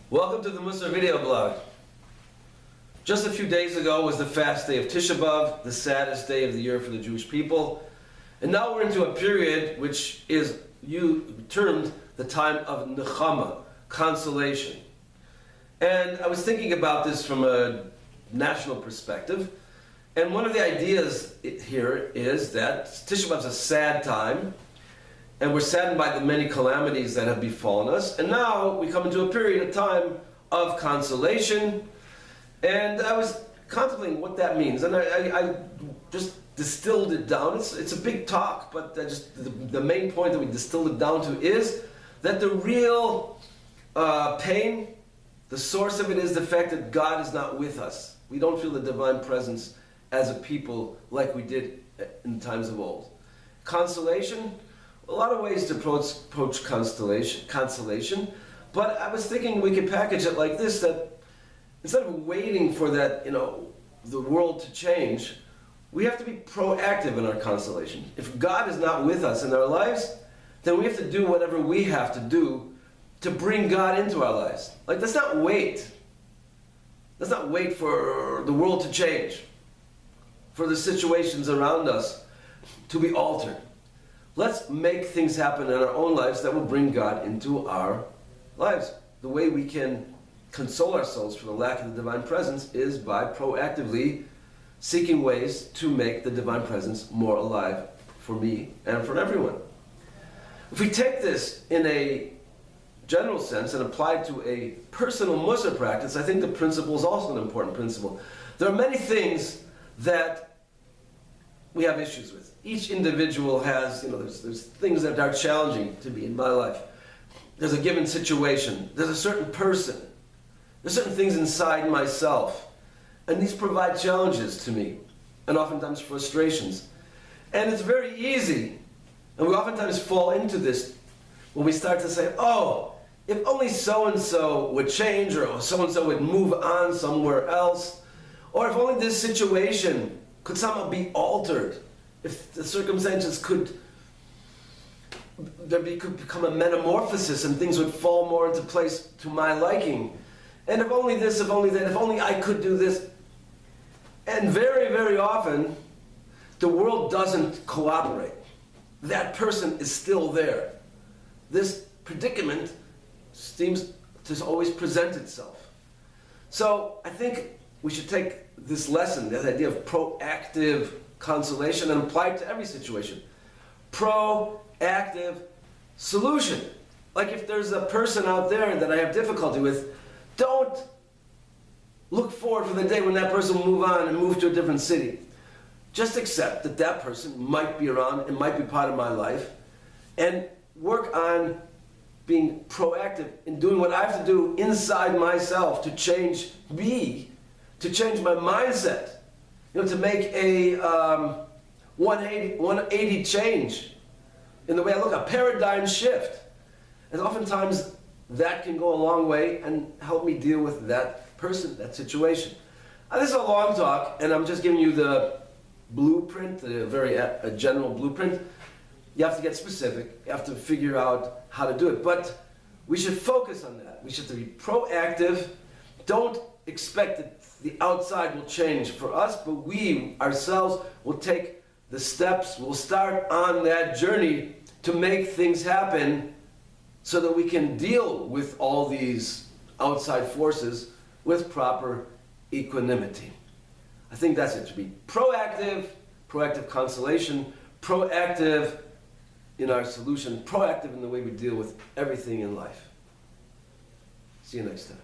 Welcome to the Musar video blog. Just a few days ago was the fast day of Tisha B'Av, the saddest day of the year for the Jewish people. And now we're into a period which is termed the time of Nechama, consolation. And I was thinking about this from a national perspective. And one of the ideas here is that Tisha B'Av is a sad time, and we're saddened by the many calamities that have befallen us. And now we come into a period of time of consolation. And I was contemplating what that means. And I just distilled it down. It's a big talk, but the main point that we distilled it down to is that the real pain, the source of it is the fact that God is not with us. We don't feel the divine presence as a people like we did in times of old. Consolation, a lot of ways to approach consolation, but I was thinking we could package it like this, that instead of waiting for that, the world to change, we have to be proactive in our consolation. If God is not with us in our lives, then we have to do whatever we have to do to bring God into our lives. Like, let's not wait. Let's not wait for the world to change, for the situations around us to be altered. Let's make things happen in our own lives that will bring God into our lives. The way we can console ourselves for the lack of the divine presence is by proactively seeking ways to make the divine presence more alive for me and for everyone. If we take this in a general sense and apply it to a personal Musar practice, I think the principle is also an important principle. There are many things that we have issues with. Each individual has, there's things that are challenging to me in my life. There's a given situation. There's a certain person. There's certain things inside myself. And these provide challenges to me, and oftentimes frustrations. And it's very easy, and we oftentimes fall into this when we start to say, oh, if only so-and-so would change, or so-and-so would move on somewhere else, or if only this situation could somehow be altered, if the circumstances could become a metamorphosis and things would fall more into place to my liking. And if only this, if only that, if only I could do this. And very, very often, the world doesn't cooperate. That person is still there. This predicament seems to always present itself. So I think we should take this lesson, this idea of proactive consolation, and apply it to every situation. Proactive solution. Like if there's a person out there that I have difficulty with, don't look forward for the day when that person will move on and move to a different city. Just accept that that person might be around and might be part of my life, and work on being proactive in doing what I have to do inside myself to change me, to change my mindset, to make a 180 change in the way I look, a paradigm shift. And oftentimes that can go a long way and help me deal with that person, that situation. This is a long talk, and I'm just giving you the blueprint, a general blueprint. You have to get specific. You have to figure out how to do it. But we should focus on that. We should be proactive. Don't expect that the outside will change for us, but we ourselves will take the steps. We'll start on that journey to make things happen so that we can deal with all these outside forces with proper equanimity. I think that's it, to be proactive consolation, proactive in our solution, proactive in the way we deal with everything in life. See you next time.